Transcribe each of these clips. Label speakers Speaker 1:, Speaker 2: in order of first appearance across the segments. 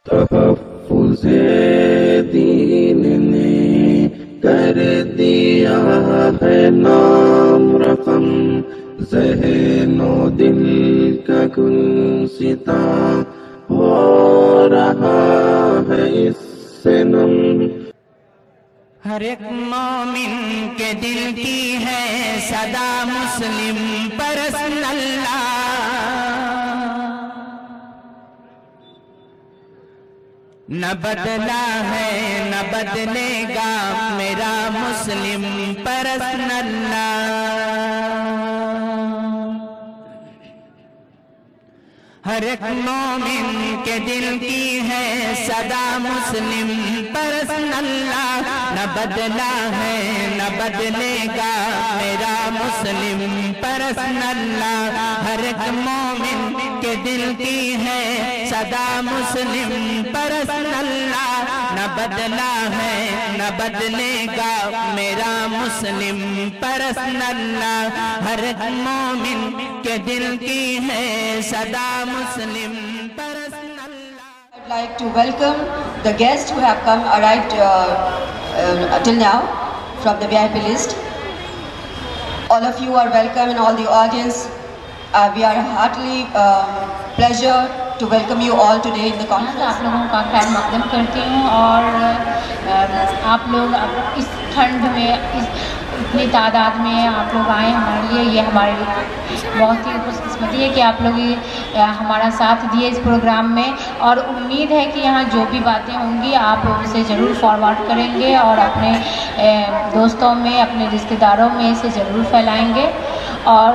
Speaker 1: تحفظ دین نے کر دیا ہے نام رقم، ذہن و دل کا گلستاں ہو رہا ہے اس سے نم۔
Speaker 2: ہر ایک مومن کے دل کی ہے صدا مسلم پرست اللہ، نہ بدلا ہے نہ بدلے گا میرا مسلم پرست اللہ۔ ہر ایک مومن کے دل کی ہے صدا مسلم پرست اللہ، نہ بدلا ہے نہ بدلے گا میرا مسلم پرست اللہ۔ ہر ایک مومن کے دل کی ہے صدا مسلم پرست اللہ، نہ بدلا ہے نہ بدلے گا میرا مسلم پرست اللہ۔ ہر ایک مومن کے دل کی ہے صدا مسلم پرست اللہ۔
Speaker 3: I'd like to welcome the guests who have come arrived till now from the VIP list. All of you are welcome and all the audience. We are heartily pleasure to welcome you all today in the conference.
Speaker 4: آپ لوگوں کا خیر مقدم کرتی ہوں، اور آپ لوگ اس ٹھنڈ میں اتنی تعداد میں آپ لوگ آئے ہمارے لیے، یہ ہمارے لیے بہت ہی خوش قسمتی ہے کہ آپ لوگ ہمارا ساتھ دیے اس پروگرام میں، اور امید ہے کہ یہاں جو بھی باتیں ہوں گی آپ اسے ضرور فارورڈ کریں گے اور اپنے دوستوں میں اپنے رشتہ داروں میں اسے ضرور پھیلائیں گے، اور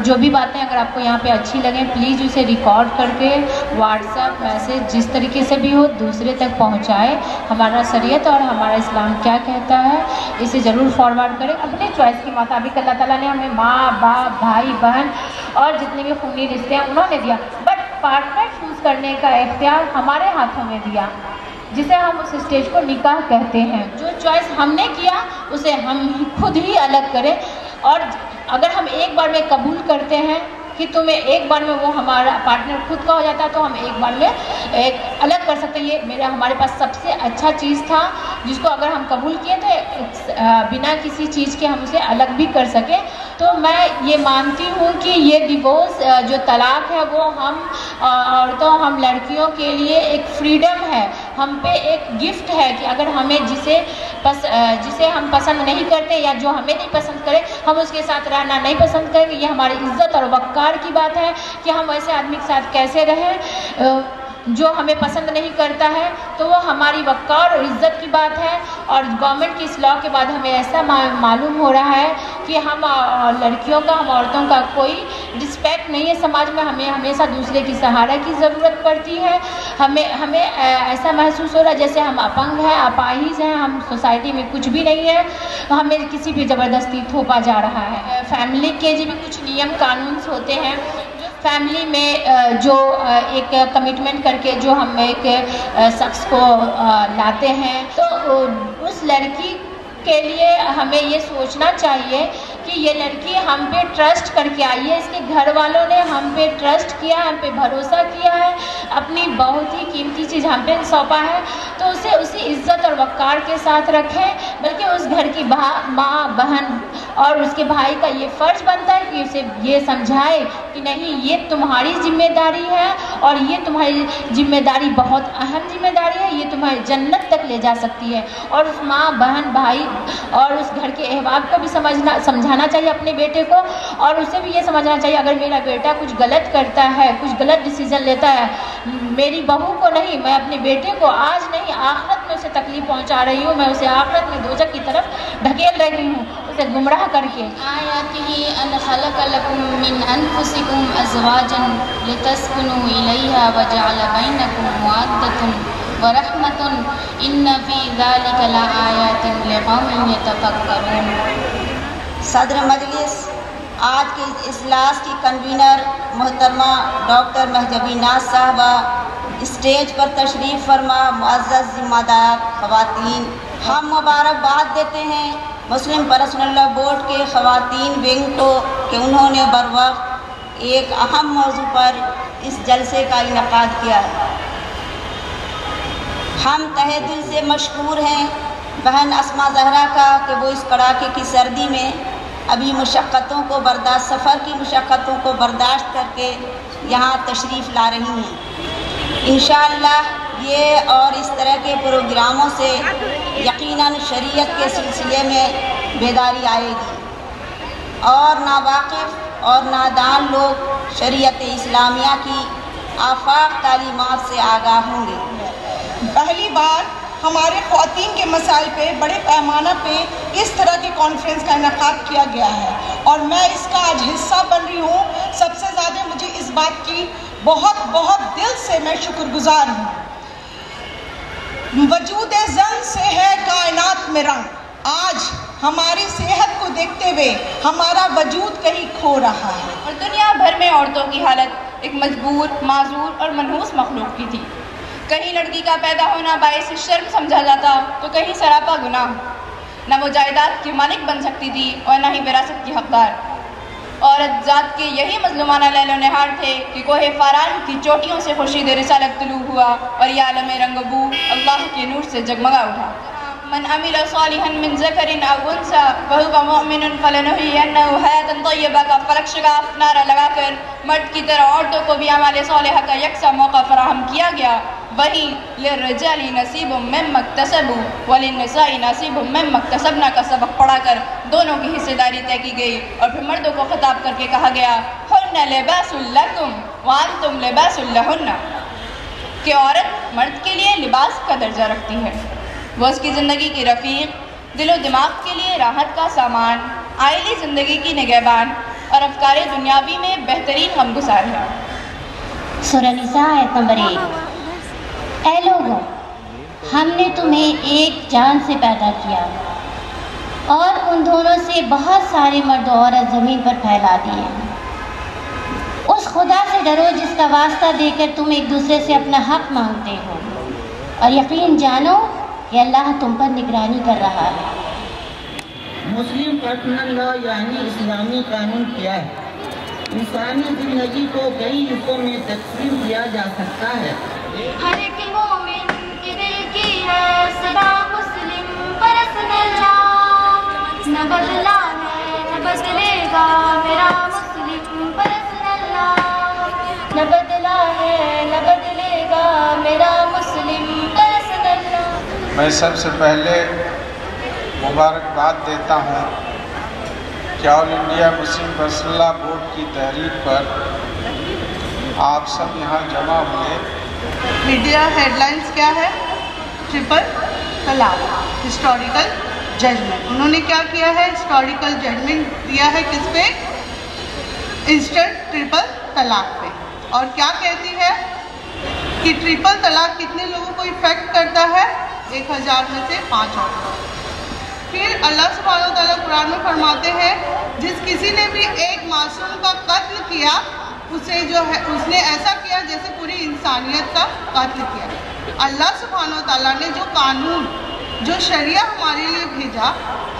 Speaker 4: جو بھی باتیں اگر آپ کو یہاں پہ اچھی لگیں پلیز اسے ریکارڈ کر کے واٹس ایپ میسیج جس طریقے سے بھی ہو دوسرے تک پہنچائے۔ ہمارا شریعت اور ہمارا اسلام کیا کہتا ہے اسے ضرور فارورڈ کریں اپنے چوائس کے مطابق۔ اللہ تعالیٰ نے ہمیں ماں باپ بھائی بہن اور جتنے بھی خونی رشتے ہیں انہوں نے دیا، بٹ پارٹنر چوز کرنے کا اختیار ہمارے ہاتھوں میں دیا، جسے ہم اس اسٹیج کو نکاح کہتے ہیں۔ جو چوائس ہم نے کیا اسے ہم خود ہی الگ کریں، اور اگر ہم ایک بار میں قبول کرتے ہیں کہ تمہیں ایک بار میں وہ ہمارا پارٹنر خود کا ہو جاتا ہے تو ہم ایک بار میں ایک الگ کر سکتے ہیں۔ یہ ہمارے پاس سب سے اچھا چیز تھا جس کو اگر ہم قبول کیے تو بنا کسی چیز کے ہم اسے الگ بھی کر سکیں۔ تو میں یہ مانتی ہوں کہ یہ ڈیورس جو طلاق ہے وہ ہم عورتوں ہم لڑکیوں کے لیے ایک فریڈم ہے، ہم پہ ایک گفٹ ہے کہ اگر ہمیں جسے ہم پسند نہیں کرتے یا جو ہمیں نہیں پسند کرے ہم اس کے ساتھ رہنا نہیں پسند کریں گے۔ یہ ہماری عزت اور وقار کی بات ہے کہ ہم ایسے آدمی کے ساتھ کیسے رہیں جو ہمیں پسند نہیں کرتا ہے، تو وہ ہماری وقار اور عزت کی بات ہے۔ اور گورنمنٹ کی اصلاح کے بعد ہمیں ایسا معلوم ہو رہا ہے کہ ہم لڑکیوں کا ہم عورتوں کا کوئی رسپیکٹ نہیں ہے سماج میں، ہمیں ہمیشہ دوسرے کی سہارا کی ضرورت پڑتی ہے۔ ہمیں ایسا محسوس ہو رہا ہے جیسے ہم اپنگ ہیں، اپاہج ہیں، ہم سوسائٹی میں کچھ بھی نہیں ہے، ہمیں کسی بھی زبردستی تھوپا جا رہا ہے۔ فیملی کے بھی کچھ نیم قانون ہوتے ہیں، فیملی میں جو ایک کمٹمنٹ کر کے جو ہم ایک شخص کو لاتے ہیں تو اس لڑکی کے لیے ہمیں یہ سوچنا چاہیے کہ یہ لڑکی ہم پہ ٹرسٹ کر کے آئی ہے، اس کے گھر والوں نے ہم پہ ٹرسٹ کیا ہے، ہم پہ بھروسہ کیا ہے، اپنی بہت ہی قیمتی چیز ہم پہ سونپا ہے، تو اسے اسی عزت اور وقار کے ساتھ رکھیں، بلکہ اس گھر کی ماں بہن اور اس کے بھائی کا یہ فرض بنتا ہے کہ اسے یہ سمجھائے کہ نہیں یہ تمہاری ذمہ داری ہے اور یہ تمہاری ذمہ داری بہت اہم ذمہ داری ہے، یہ تمہاری جنت تک لے جا سکتی ہے۔ اور اس ماں بہن بھائی اور اس گھر کے احباب کو بھی سمجھانا چاہیے اپنے بیٹے کو، اور اسے بھی یہ سمجھنا چاہیے اگر میرا بیٹا کچھ غلط کرتا ہے، کچھ غلط ڈیسیزن لیتا ہے، میری بہو کو نہیں، میں اپنے بیٹے کو آج نہیں آخرت میں اسے تکلیف پہنچا رہی ہوں، میں اسے آخرت میں دوزخ کی طرف ڈھکیل رہی ہوں اسے گمراہ کر کے۔
Speaker 5: آیاتہ ان خلق لکم من انفسکم ازواجا لتسکنوا الیہا وجعل بینکم مودۃ ورحمۃ ان فی ذلک لآیات لقوم یتفکرون۔
Speaker 6: صدر مجلس، آج کے اجلاس کی کنوینر محترمہ ڈاکٹر مہجبی ناز صاحبہ، اسٹیج پر تشریف فرما معزز ذمہ دار خواتین، ہم مبارکباد دیتے ہیں مسلم پرسنل لا بورڈ کے خواتین ونگ کو کہ انہوں نے بروقت ایک اہم موضوع پر اس جلسے کا انعقاد کیا ہے۔ ہم تہہ دل سے مشکور ہیں بہن اسما زہرا کا کہ وہ اس کڑاکے کی سردی میں ابھی سفر کی مشقتوں کو برداشت کر کے یہاں تشریف لا رہی ہیں۔ انشاءاللہ یہ اور اس طرح کے پروگراموں سے یقیناً شریعت کے سلسلے میں بیداری آئے گی اور ناواقف اور نادان لوگ شریعت اسلامیہ کی آفاق تعلیمات سے آگاہ ہوں گے۔
Speaker 7: پہلی بار ہمارے خواتین کے مسائل پہ بڑے پیمانہ پہ اس طرح کی کانفرنس کا انعقاد کیا گیا ہے اور میں اس کا آج حصہ بن رہی ہوں۔ سب سے زیادہ مجھے اس بات کی بہت دل سے میں شکر گزار ہوں۔ وجود زن سے ہے کائنات میں رنگ، آج ہماری صحت کو دیکھتے ہوئے ہمارا وجود کہیں کھو رہا ہے۔
Speaker 8: اور دنیا بھر میں عورتوں کی حالت ایک مجبور، معذور اور منحوس مخلوق کی تھی۔ کہیں لڑکی کا پیدا ہونا باعث شرم سمجھا جاتا تو کہیں سراپا گناہ۔ نہ وہ جائیداد کی مالک بن سکتی تھی اور نہ ہی وراثت کی حقدار۔ عورت ذات کے یہی مظلومانہ لیل و نہار تھے کہ کوہ فاران کی چوٹیوں سے خورشید رسالت طلوع ہوا اور یہ عالم رنگ و بو اللہ کے نور سے جگمگا اٹھا۔ من عمل صالحا من ذکر او انثى وهو مؤمن فلنحيينه حیاتا طیبہ کا فلک شگاف نعرہ لگا کر مرد کی طرح عورتوں کو بھی اعمال صالحہ کا یکساں موقع فراہم کیا گیا۔ وہی للرجال نصیب مما اکتسبوا وللنساء نصیب مما اکتسبنا کا سبق پڑھا کر دونوں کی حصے داری طے کی گئی اور پھر مردوں کو خطاب کر کے کہا گیا ہن لباس لکم وانتم لباس لہن، کہ عورت مرد کے لیے لباس کا درجہ رکھتی ہے، وہ اس کی زندگی کی رفیق، دل و دماغ کے لیے راحت کا سامان، آئلی زندگی کی نگہبان اور افکار دنیاوی میں بہترین غمگسار ہے۔
Speaker 4: سورہ نساء آیت نمبر 1۔ اے لوگوں، ہم نے تمہیں ایک جان سے پیدا کیا اور ان دونوں سے بہت سارے مرد و عورت زمین پر پھیلا دیے۔ اس خدا سے ڈرو جس کا واسطہ دے کر تم ایک دوسرے سے اپنا حق مانگتے ہو، اور یقین جانو کہ اللہ تم پر نگرانی کر رہا ہے۔
Speaker 9: مسلم پرسنل لا یعنی اسلامی قانون کیا ہے؟ انسانی زندگی کو کئی حصوں میں تقسیم کیا جا سکتا ہے۔
Speaker 5: ہر ایک مومن کے دل کی ہے صدا مسلم پرسنل لا، نہ بدلا ہے نہ بدلے گا میرا مسلم پرسنل لا، نہ بدلا ہے نہ بدلے گا میرا مسلم پرسنل لا۔
Speaker 10: میں سب سے پہلے مبارکباد دیتا ہوں کہ آل انڈیا مسلم پرسنل لا بورڈ کی تحریک پر آپ سب یہاں جمع ہوئے۔
Speaker 7: میڈیا ہیڈ لائنز کیا ہے؟ ٹرپل طلاق، ہسٹوریکل ججمنٹ۔ انہوں نے کیا کیا ہے؟ ہسٹوریکل ججمنٹ دیا ہے کس پہ؟ انسٹنٹ ٹرپل طلاق پہ۔ اور کیا کہتی ہے کہ ٹرپل طلاق کتنے لوگوں کو افیکٹ کرتا ہے؟ 1000 میں سے 5 عورتوں۔ پھر اللہ سبحانہ و تعالیٰ قرآن میں فرماتے ہیں جس کسی نے بھی ایک معصوم کا قتل کیا، اسے جو ہے اس نے ایسا کیا جیسے پوری انسانیت کا قتل کیا۔ اللہ سبحانہ و تعالیٰ نے جو قانون، جو شریعہ ہمارے لیے بھیجا،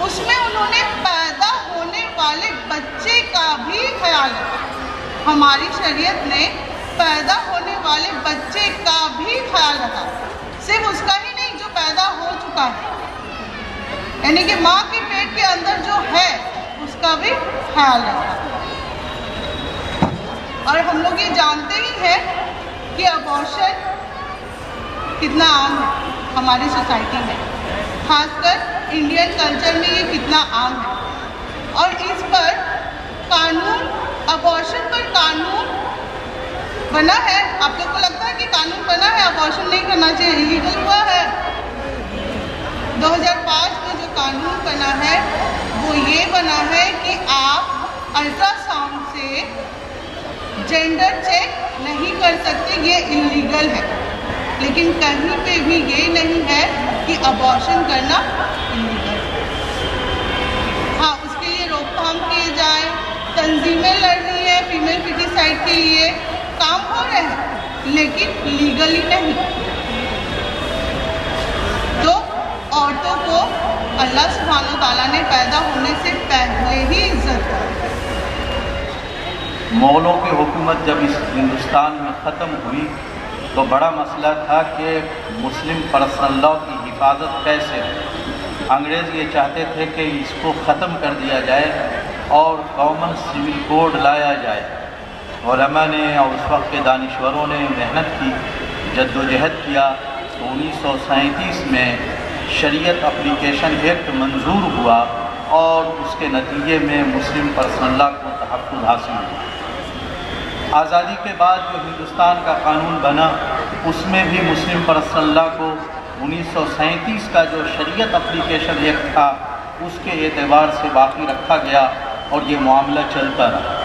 Speaker 7: اس میں انہوں نے پیدا ہونے والے بچے کا بھی خیال رکھا۔ ہماری شریعت نے پیدا ہونے والے بچے کا بھی خیال رکھا، صرف اس کا ہی نہیں جو پیدا ہو چکا ہے، یعنی کہ ماں کے پیٹ کے اندر جو ہے اس کا بھی خیال رکھا۔ اور ہم لوگ یہ جانتے ہی ہیں کہ ابارشن کتنا عام ہے ہماری سوسائٹی میں، خاص کر انڈین کلچر میں یہ کتنا عام ہے۔ اور اس پر قانون، ابارشن پر قانون بنا ہے۔ آپ لوگ کو لگتا ہے کہ قانون بنا ہے ابارشن نہیں کرنا چاہیے، ایلیگل ہوا ہے؟ 2005 میں جو قانون بنا ہے وہ یہ بنا ہے کہ آپ الٹرا ساؤنڈ سے جینڈر چیک نہیں کر سکتے، یہ انلیگل ہے۔ لیکن کہیں پہ بھی یہ نہیں ہے کہ ابارشن کرنا انلیگل ہے۔ ہاں، اس کے لیے روک تھام کیے جائیں، تنظیمیں لڑ رہی ہیں فیمیل فیٹیسائڈ کے لیے، کام ہو رہے ہیں لیکن لیگلی نہیں۔ تو عورتوں کو اللہ سبحانہ تعالیٰ نے پیدا ہونے سے پہلے ہی عزت دی۔
Speaker 11: مغلوں کی حکومت جب اس ہندوستان میں ختم ہوئی تو بڑا مسئلہ تھا کہ مسلم پرسنل لاء کی حفاظت کیسے. انگریز یہ چاہتے تھے کہ اس کو ختم کر دیا جائے اور کامن سول کوڈ لایا جائے. علماء نے اور اس وقت کے دانشوروں نے محنت کی، جد و جہد کیا، تو 1937 میں شریعت اپلیکیشن ایکٹ منظور ہوا اور اس کے نتیجے میں مسلم پرسنل لاء کو تحفظ حاصل ہوا. آزادی کے بعد جو ہندوستان کا قانون بنا اس میں بھی مسلم پرسنل لاء کو 1937 کا جو شریعت اپلیکیشن ایکٹ تھا اس کے اعتبار سے باقی رکھا گیا اور یہ معاملہ چلتا رہا.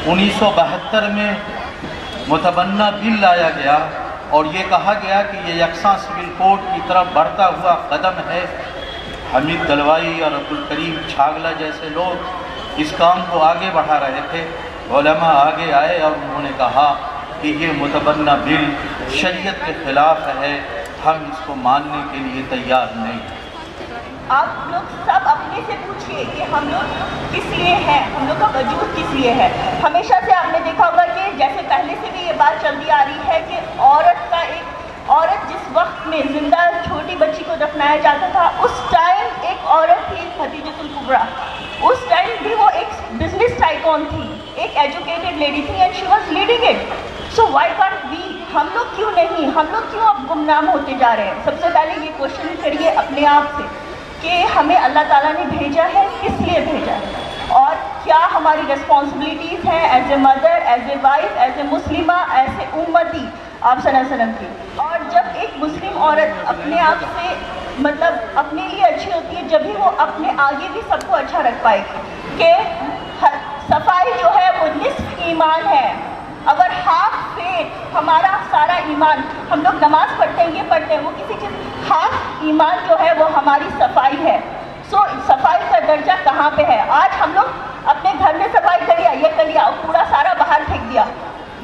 Speaker 11: 1972 میں متبنہ بل لایا گیا اور یہ کہا گیا کہ یہ یکساں سول کوڈ کی طرف بڑھتا ہوا قدم ہے. حمید دلوائی اور عبدالکریم چھاگلا جیسے لوگ اس کام کو آگے بڑھا رہے تھے. علماء آگے آئے اور انہوں نے کہا کہ یہ متبنہ بل شریعت کے خلاف ہے، ہم اس کو ماننے کے لیے تیار نہیں.
Speaker 12: آپ لوگ سب اپنے سے پوچھئے کہ ہم لوگ کس لیے ہیں، ہم لوگ کا وجود کس لیے ہے. ہمیشہ سے آپ نے دیکھا ہوگا کہ جیسے پہلے سے بھی یہ بات چلتی آ رہی ہے کہ عورت جس وقت میں زندہ چھوٹی بچی کو دفنایا جاتا تھا اس ٹائم ایک عورت تھی خدیجۃ الکبریٰ. اس ٹائم بھی وہ ایک بزنس ٹائکون تھی، ایک ایجوکیٹڈ لیڈی تھی and she was leading it. So why can't we? ہم لوگ کیوں نہیں، ہم لوگ کیوں اب گمنام ہوتے جا رہے ہیں؟ سب سے پہلے یہ کوشچن کریے اپنے آپ سے کہ ہمیں اللہ تعالیٰ نے بھیجا ہے، کس لیے بھیجا ہے، اور کیا ہماری ریسپانسبلٹیز ہیں as a mother, as a wife, as a مسلمہ، ایز اے امتی آپ صلی اللہ علیہ وسلم کی. اور جب ایک مسلم عورت اپنے آپ سے مطلب اپنے لیے اچھی ہوتی ہے جب ہی وہ اپنے آگے بھی سب کو اچھا رکھ پائے گی. کہ صفائی جو ہے وہ نصف ایمان ہے. اگر ہاف فیتھ ہمارا سارا ایمان، ہم لوگ نماز پڑھتے ہیں، یہ پڑھتے ہیں، وہ کسی چیز، ہاف ایمان جو ہے وہ ہماری صفائی ہے. سو صفائی کا درجہ کہاں پہ ہے؟ آج ہم لوگ اپنے گھر میں صفائی کر لیا، یہ کر لیا اور پورا سارا باہر پھینک دیا.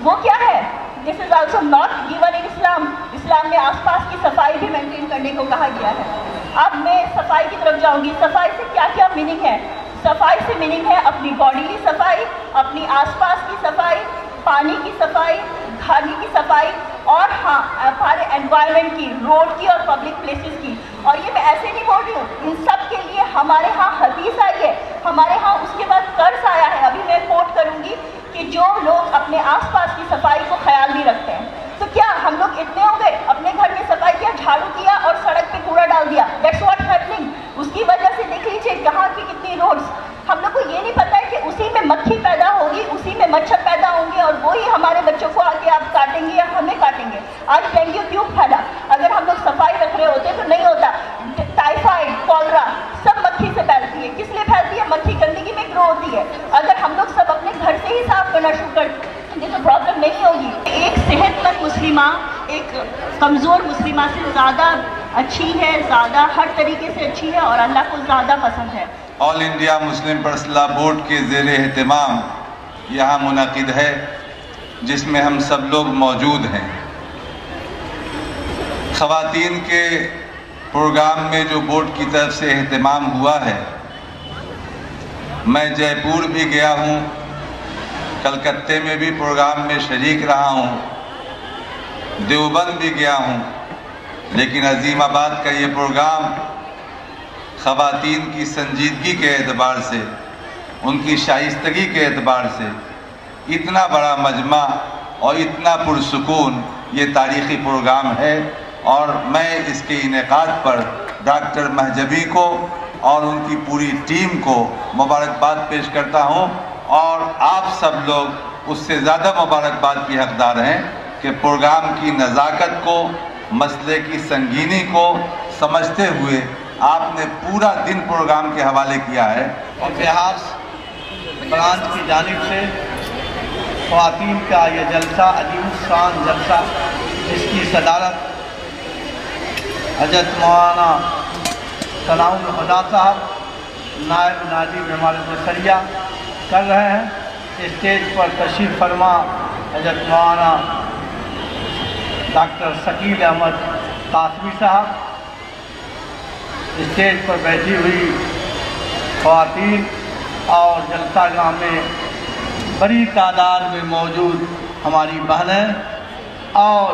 Speaker 12: وہ کیا ہے؟ This is also not given in Islam. Islam میں آس پاس کی صفائی بھی مینٹین کرنے کو کہا گیا ہے. اب میں صفائی کی طرف جاؤں گی. صفائی سے کیا کیا میننگ ہے؟ صفائی سے میننگ ہے اپنی باڈی کی صفائی، اپنی آس پاس کی صفائی، پانی کی صفائی، کھانے کی صفائی، اور ہاں ہمارے انوائرمنٹ کی، روڈ کی اور پبلک پلیسز کی. اور یہ میں ایسے نہیں بول رہی ہوں، ان سب کے لیے ہمارے ہاں حدیث آئی ہے، ہمارے ہاں اس کے بعد قرض آیا ہے. ابھی میں کوٹ کروں گی کہ جو لوگ اپنے آس پاس کی صفائی کو خیال نہیں رکھتے ہیں، تو کیا ہم لوگ اتنے ہو گئے اپنے گھر میں صفائی کیا، جھاڑو کیا اور سڑک پہ کوڑا ڈال دیا؟ That's what happening. اس کی وجہ سے دیکھ لیجیے کہاں کی کتنی روڈس. ہم لوگ کو یہ نہیں پتہ ہے کہ اسی میں مکھی پیدا ہوگی، اسی میں مچھر پیدا ہوں گے اور وہی ہمارے بچوں کو آ کے آپ کاٹیں گے یا ہمیں کاٹیں گے. آج ڈینگو کیوں پھیلا؟ اگر ہم لوگ صفائی رکھ رہے ہوتے تو نہیں ہوتا. ٹائیفائڈ، کولرا سب مکھی سے پھیلتی ہے. کس لیے پھیلتی ہے؟ مکھی گندگی میں گرو ہوتی ہے. اگر ہم لوگ سب اپنے گھر سے ہی صاف کرنا شروع کر دیں تو پرابلم نہیں ہوگی. ایک صحت مند مسلمہ ایک کمزور مسلمہ سے زیادہ اچھی ہے، زیادہ ہر طریقے سے اچھی ہے اور اللہ کو زیادہ پسند ہے.
Speaker 13: All India Muslim personal law board کے زیر اہتمام یہاں منعقد ہے جس میں ہم سب لوگ موجود ہیں. خواتین کے پروگرام میں جو بورڈ کی طرف سے اہتمام ہوا ہے، میں جے پور بھی گیا ہوں، کلکتے میں بھی پروگرام میں شریک رہا ہوں، دیوبند بھی گیا ہوں، لیکن عظیم آباد کا یہ پروگرام خواتین کی سنجیدگی کے اعتبار سے، ان کی شائستگی کے اعتبار سے اتنا بڑا مجمع اور اتنا پرسکون یہ تاریخی پروگرام ہے. اور میں اس کے انعقاد پر ڈاکٹر مہجبی کو اور ان کی پوری ٹیم کو مبارکباد پیش کرتا ہوں، اور آپ سب لوگ اس سے زیادہ مبارکباد کی حقدار ہیں کہ پروگرام کی نزاکت کو، مسئلے کی سنگینی کو سمجھتے ہوئے آپ نے پورا دن پروگرام کے حوالے کیا ہے.
Speaker 11: اور بہاس برانچ کی جانب سے خواتین کا یہ جلسہ عظیم الشان جلسہ، جس کی صدارت حضرت مولانا ثناء الہدیٰ صاحب نائب ناظم امارت بصریہ کر رہے ہیں. اسٹیج پر تشریف فرما حضرت مولانا ڈاکٹر شکیل احمد قاسمی صاحب، اسٹیج پر بیٹھی ہوئی خواتین اور جلسہ گاہ میں بڑی تعداد میں موجود ہماری بہنیں اور